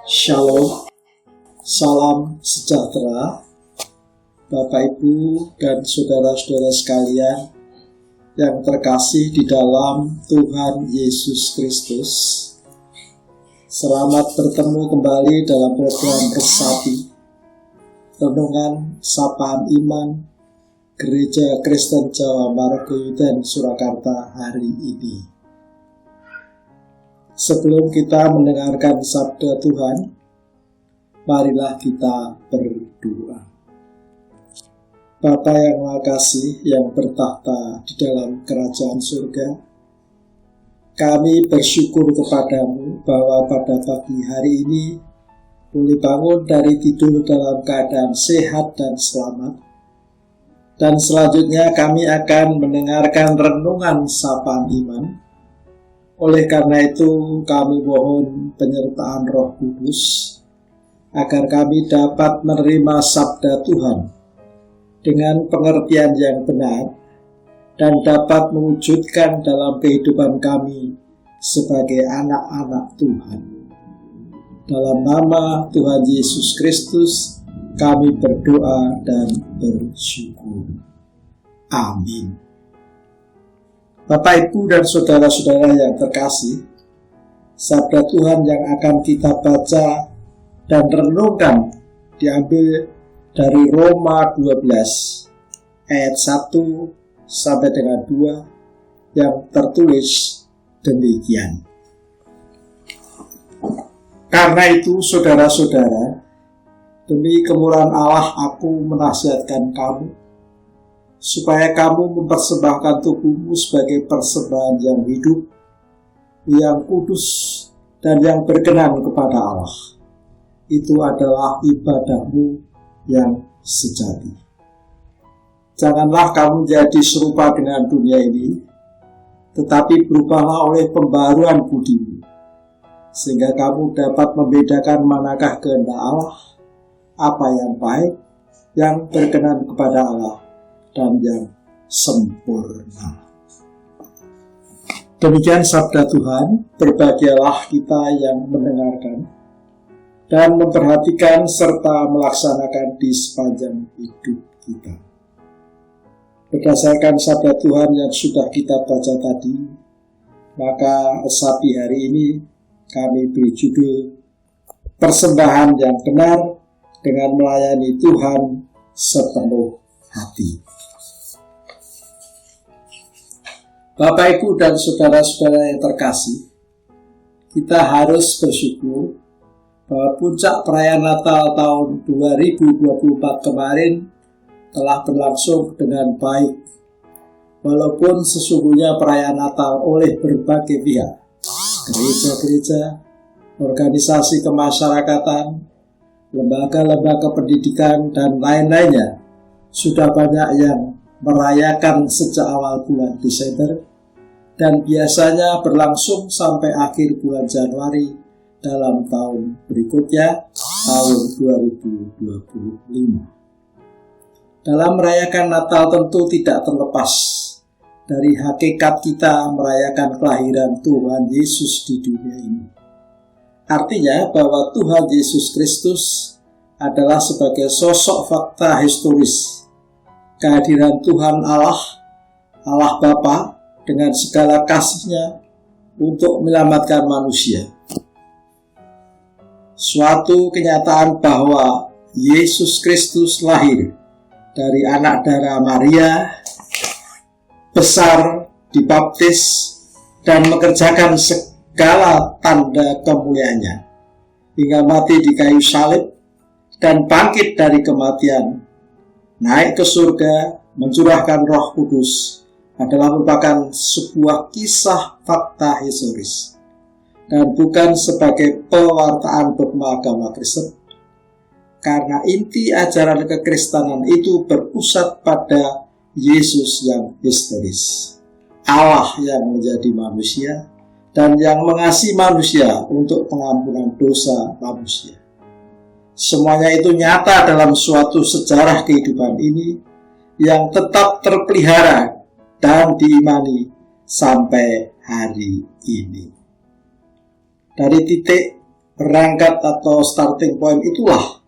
Shalom, salam sejahtera Bapak Ibu dan saudara-saudara sekalian yang terkasih di dalam Tuhan Yesus Kristus. Selamat bertemu kembali dalam program Resapi, Renungan Sapaan Iman Gereja Kristen Jawa Margoyudan Surakarta hari ini. Sebelum kita mendengarkan sabda Tuhan, marilah kita berdoa. Bapa yang Maha Kasih yang bertahta di dalam kerajaan surga, kami bersyukur kepadamu bahwa pada pagi hari ini boleh bangun dari tidur dalam keadaan sehat dan selamat. Dan selanjutnya kami akan mendengarkan renungan sapaan iman. Oleh karena itu kami mohon penyertaan Roh Kudus agar kami dapat menerima sabda Tuhan dengan pengertian yang benar dan dapat mewujudkan dalam kehidupan kami sebagai anak-anak Tuhan. Dalam nama Tuhan Yesus Kristus kami berdoa dan bersyukur. Amin. Bapak, Ibu, dan saudara-saudara yang terkasih, sabda Tuhan yang akan kita baca dan renungkan diambil dari Roma 12 ayat 1 sampai dengan 2 yang tertulis demikian. Karena itu, saudara-saudara, demi kemurahan Allah aku menasihatkan kamu supaya kamu mempersembahkan tubuhmu sebagai persembahan yang hidup, yang kudus, dan yang berkenan kepada Allah. Itu adalah ibadahmu yang sejati. Janganlah kamu jadi serupa dengan dunia ini, tetapi berubahlah oleh pembaruan budimu, sehingga kamu dapat membedakan manakah kehendak Allah, apa yang baik, yang berkenan kepada Allah, dan yang sempurna. Demikian sabda Tuhan. Berbahagialah kita yang mendengarkan dan memperhatikan serta melaksanakan di sepanjang hidup kita. Berdasarkan sabda Tuhan yang sudah kita baca tadi, maka resapi hari ini kami beri judul Persembahan yang benar dengan melayani Tuhan sepenuh hati. Bapak, Ibu, dan saudara-saudara yang terkasih, kita harus bersyukur bahwa puncak perayaan Natal tahun 2024 kemarin telah berlangsung dengan baik. Walaupun sesungguhnya perayaan Natal oleh berbagai pihak, gereja-gereja, organisasi kemasyarakatan, lembaga-lembaga pendidikan, dan lain-lainnya, sudah banyak yang merayakan sejak awal bulan Desember dan biasanya berlangsung sampai akhir bulan Januari dalam tahun berikutnya, tahun 2025. Dalam merayakan Natal tentu tidak terlepas dari hakikat kita merayakan kelahiran Tuhan Yesus di dunia ini. Artinya bahwa Tuhan Yesus Kristus adalah sebagai sosok fakta historis kehadiran Tuhan Allah Bapa dengan segala kasih-Nya untuk menyelamatkan manusia. Suatu kenyataan bahwa Yesus Kristus lahir dari anak darah Maria, besar, dibaptis, dan mengerjakan segala tanda kemuliaannya, hingga mati di kayu salib dan bangkit dari kematian, naik ke surga, mencurahkan Roh Kudus, adalah merupakan sebuah kisah fakta historis dan bukan sebagai pewartaan dogma agama Kristen, karena inti ajaran kekristenan itu berpusat pada Yesus yang historis, Allah yang menjadi manusia dan yang mengasihi manusia untuk pengampunan dosa manusia. Semuanya itu nyata dalam suatu sejarah kehidupan ini yang tetap terpelihara dan diimani sampai hari ini. Dari titik berangkat atau starting point itulah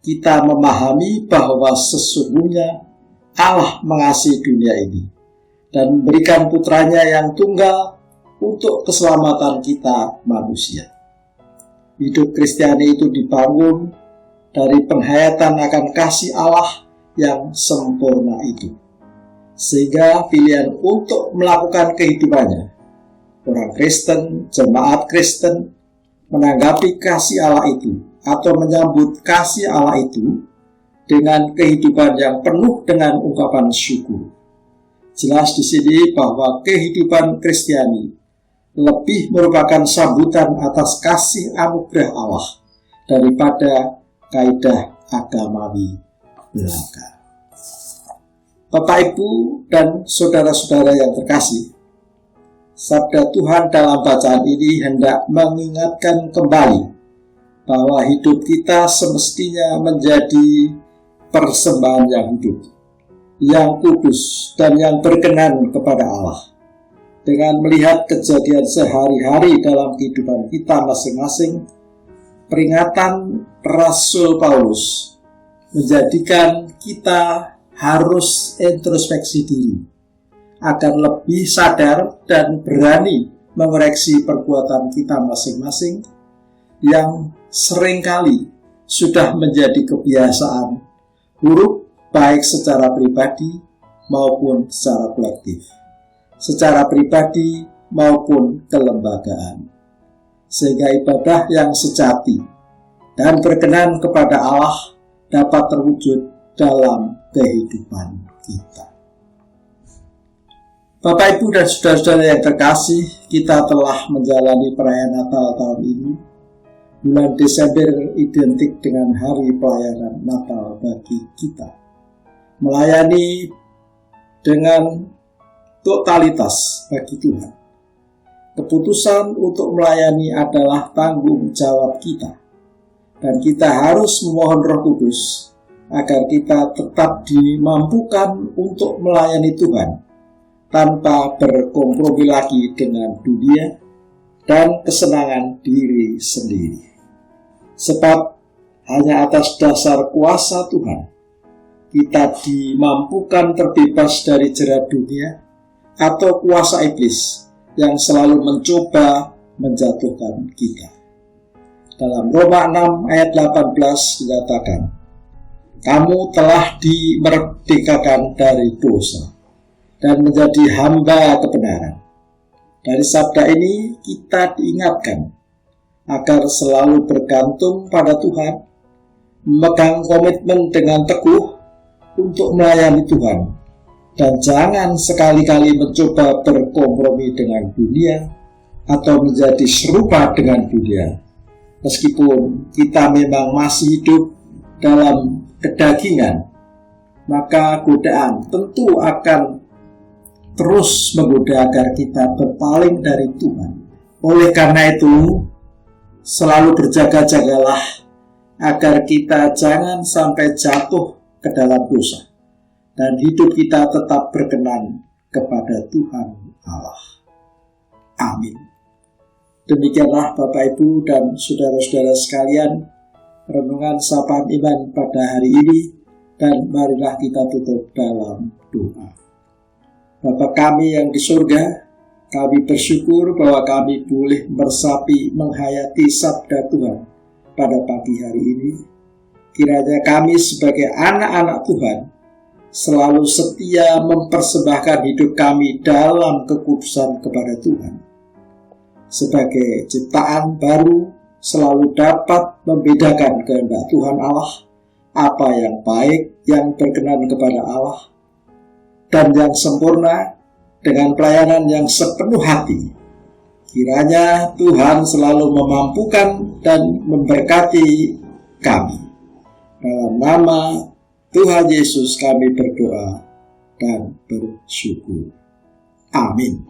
kita memahami bahwa sesungguhnya Allah mengasihi dunia ini dan memberikan putranya yang tunggal untuk keselamatan kita manusia. Hidup Kristiani itu dibangun dari penghayatan akan kasih Allah yang sempurna itu. Sehingga pilihan untuk melakukan kehidupannya, orang Kristen, jemaat Kristen, menanggapi kasih Allah itu atau menyambut kasih Allah itu dengan kehidupan yang penuh dengan ungkapan syukur. Jelas di sini bahwa kehidupan Kristiani lebih merupakan sambutan atas kasih anugerah Allah daripada kaidah agamawi belaka. Bapak, Ibu, dan saudara-saudara yang terkasih, sabda Tuhan dalam bacaan ini hendak mengingatkan kembali bahwa hidup kita semestinya menjadi persembahan yang hidup, yang kudus, dan yang berkenan kepada Allah. Dengan melihat kejadian sehari-hari dalam kehidupan kita masing-masing, peringatan Rasul Paulus menjadikan kita harus introspeksi diri agar lebih sadar dan berani mengoreksi perbuatan kita masing-masing yang seringkali sudah menjadi kebiasaan buruk baik secara pribadi maupun secara kolektif, secara pribadi maupun kelembagaan. Sehingga ibadah yang sejati dan berkenan kepada Allah dapat terwujud dalam kehidupan kita. Bapak, Ibu, dan saudara-saudara yang terkasih, kita telah menjalani perayaan Natal tahun ini. Bulan Desember identik dengan hari pelayanan Natal bagi kita. Melayani dengan totalitas bagi Tuhan. Keputusan untuk melayani adalah tanggung jawab kita. Dan kita harus memohon Roh Kudus agar kita tetap dimampukan untuk melayani Tuhan tanpa berkompromi lagi dengan dunia dan kesenangan diri sendiri. Sebab hanya atas dasar kuasa Tuhan kita dimampukan terbebas dari jerat dunia atau kuasa iblis yang selalu mencoba menjatuhkan kita. Dalam Roma 6 ayat 18 dikatakan, kamu telah dimerdekakan dari dosa dan menjadi hamba kebenaran. Dari sabda ini kita diingatkan agar selalu bergantung pada Tuhan, memegang komitmen dengan teguh untuk melayani Tuhan, dan jangan sekali-kali mencoba berkompromi dengan dunia atau menjadi serupa dengan dunia. Meskipun kita memang masih hidup dalam kedagingan, maka godaan tentu akan terus menggoda agar kita berpaling dari Tuhan. Oleh karena itu, selalu berjaga-jagalah agar kita jangan sampai jatuh ke dalam dosa dan hidup kita tetap berkenan kepada Tuhan Allah. Amin. Demikianlah Bapak, Ibu, dan saudara-saudara sekalian, renungan sapaan iman pada hari ini, dan marilah kita tutup dalam doa. Bapa kami yang di surga, kami bersyukur bahwa kami boleh meresapi menghayati sabda Tuhan pada pagi hari ini. Kiranya kami sebagai anak-anak Tuhan selalu setia mempersembahkan hidup kami dalam kekudusan kepada Tuhan. Sebagai ciptaan baru, selalu dapat membedakan kehendak Tuhan Allah, apa yang baik, yang berkenan kepada Allah, dan yang sempurna dengan pelayanan yang sepenuh hati. Kiranya Tuhan selalu memampukan dan memberkati kami. Dalam nama Tuhan Yesus kami berdoa dan bersyukur. Amin.